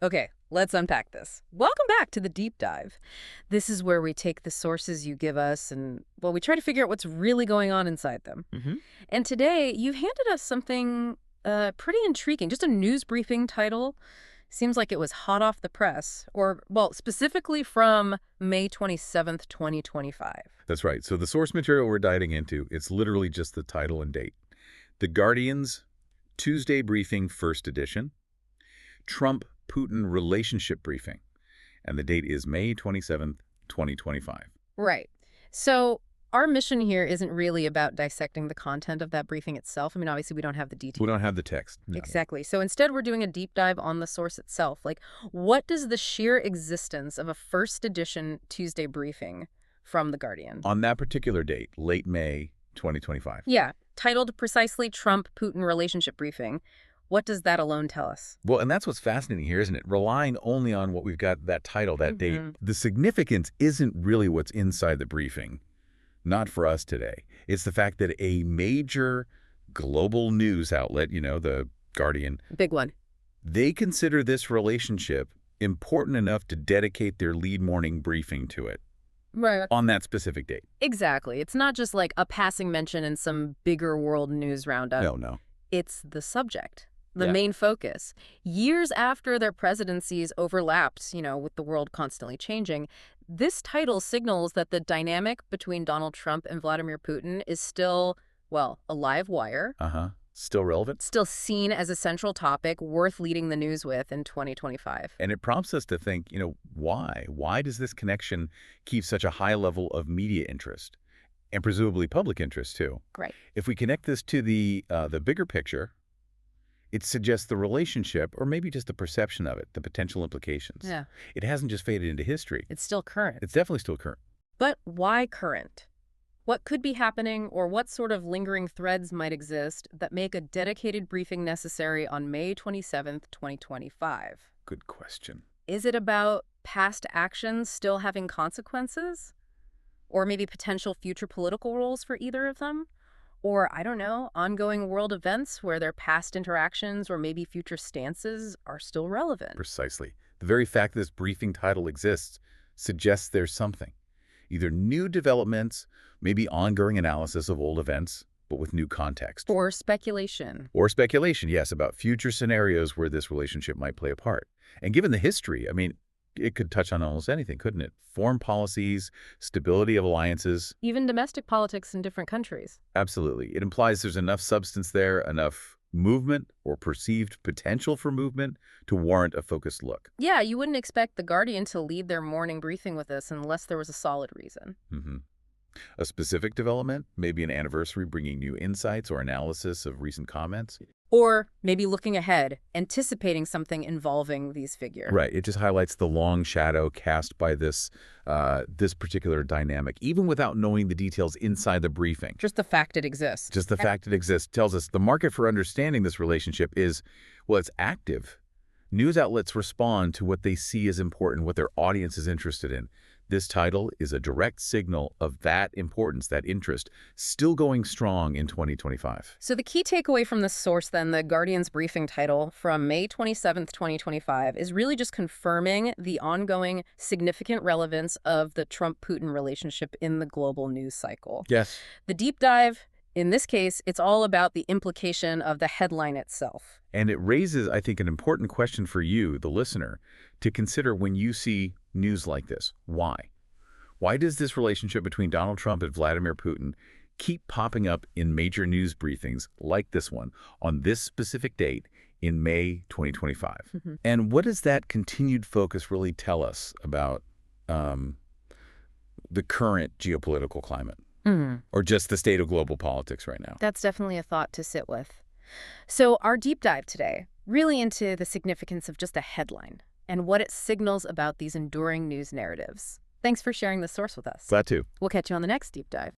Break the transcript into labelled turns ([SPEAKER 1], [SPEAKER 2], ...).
[SPEAKER 1] Okay, let's unpack this. Welcome back to the deep dive. This is where we take the sources you give us and, well, we try to figure out what's really going on inside them.
[SPEAKER 2] Hmm.
[SPEAKER 1] And today, you've handed us something pretty intriguing, just a news briefing title. Seems like it was hot off the press, or, well, specifically from May 27th, 2025.
[SPEAKER 2] That's right. So the source material we're diving into, it's literally just the title and date. The Guardian's Tuesday Briefing First Edition, Trump-Putin Relationship Briefing, and the date is May 27th, 2025.
[SPEAKER 1] Right. So our mission here isn't really about dissecting the content of that briefing itself. I mean, obviously, we don't have the details.
[SPEAKER 2] We don't have the text. No.
[SPEAKER 1] Exactly. So instead, we're doing a deep dive on the source itself. Like, what does the sheer existence of a first edition Tuesday briefing from The Guardian?
[SPEAKER 2] On that particular date, late May 2025.
[SPEAKER 1] Yeah, titled precisely Trump-Putin Relationship Briefing. What does that alone tell us?
[SPEAKER 2] Well, and that's what's fascinating here, isn't it? Relying only on what we've got, that title, that date. The significance isn't really what's inside the briefing. Not for us today. It's the fact that a major global news outlet, the Guardian,
[SPEAKER 1] Big one.
[SPEAKER 2] they consider this relationship important enough to dedicate their lead morning briefing to it
[SPEAKER 1] Right.
[SPEAKER 2] on that specific date.
[SPEAKER 1] Exactly. It's not just like a passing mention in some bigger world news roundup.
[SPEAKER 2] No.
[SPEAKER 1] It's the subject, the
[SPEAKER 2] Yeah.
[SPEAKER 1] main focus. Years after their presidencies overlapped, with the world constantly changing, this title signals that the dynamic between Donald Trump and Vladimir Putin is still, well, a live wire,
[SPEAKER 2] Still relevant.
[SPEAKER 1] still seen as a central topic worth leading the news with in 2025.
[SPEAKER 2] And it prompts us to think, why? Why does this connection keep such a high level of media interest and presumably public interest too?
[SPEAKER 1] Right.
[SPEAKER 2] If we connect this to the bigger picture, it suggests the relationship, or maybe just the perception of it, the potential implications.
[SPEAKER 1] Yeah.
[SPEAKER 2] It hasn't just faded into history.
[SPEAKER 1] It's still current.
[SPEAKER 2] It's definitely still current.
[SPEAKER 1] But why current? What could be happening, or what sort of lingering threads might exist that make a dedicated briefing necessary on May 27th, 2025?
[SPEAKER 2] Good question.
[SPEAKER 1] Is it about past actions still having consequences? Or maybe potential future political roles for either of them? Or, I don't know, ongoing world events where their past interactions or maybe future stances are still relevant?
[SPEAKER 2] Precisely. The very fact this briefing title exists suggests there's something. Either new developments, maybe ongoing analysis of old events, but with new context.
[SPEAKER 1] Or speculation.
[SPEAKER 2] Or speculation, yes, about future scenarios where this relationship might play a part. And given the history, it could touch on almost anything, couldn't it? Foreign policies, stability of alliances.
[SPEAKER 1] Even domestic politics in different countries.
[SPEAKER 2] Absolutely. It implies there's enough substance there, enough movement or perceived potential for movement to warrant a focused look.
[SPEAKER 1] Yeah, you wouldn't expect The Guardian to lead their morning briefing with this unless there was a solid reason.
[SPEAKER 2] A specific development, maybe an anniversary bringing new insights or analysis of recent comments.
[SPEAKER 1] Or maybe looking ahead, anticipating something involving these figures.
[SPEAKER 2] Right. It just highlights the long shadow cast by this particular dynamic, even without knowing the details inside the briefing.
[SPEAKER 1] Just the fact it exists.
[SPEAKER 2] Just the fact it exists tells us the market for understanding this relationship is, well, it's active. News outlets respond to what they see as important, what their audience is interested in. This title is a direct signal of that importance, that interest, still going strong in 2025.
[SPEAKER 1] So the key takeaway from this source, then, the Guardian's briefing title from May 27th, 2025, is really just confirming the ongoing significant relevance of the Trump-Putin relationship in the global news cycle.
[SPEAKER 2] Yes.
[SPEAKER 1] The deep dive, in this case, it's all about the implication of the headline itself.
[SPEAKER 2] And it raises, I think, an important question for you, the listener, to consider when you see news like this. Why? Why does this relationship between Donald Trump and Vladimir Putin keep popping up in major news briefings like this one on this specific date in May 2025? And what does that continued focus really tell us about the current geopolitical climate? Or just the state of global politics right now?
[SPEAKER 1] That's definitely a thought to sit with. So our deep dive today, really into the significance of just a headline and what it signals about these enduring news narratives. Thanks for sharing the source with us.
[SPEAKER 2] Glad to.
[SPEAKER 1] We'll catch you on the next deep dive.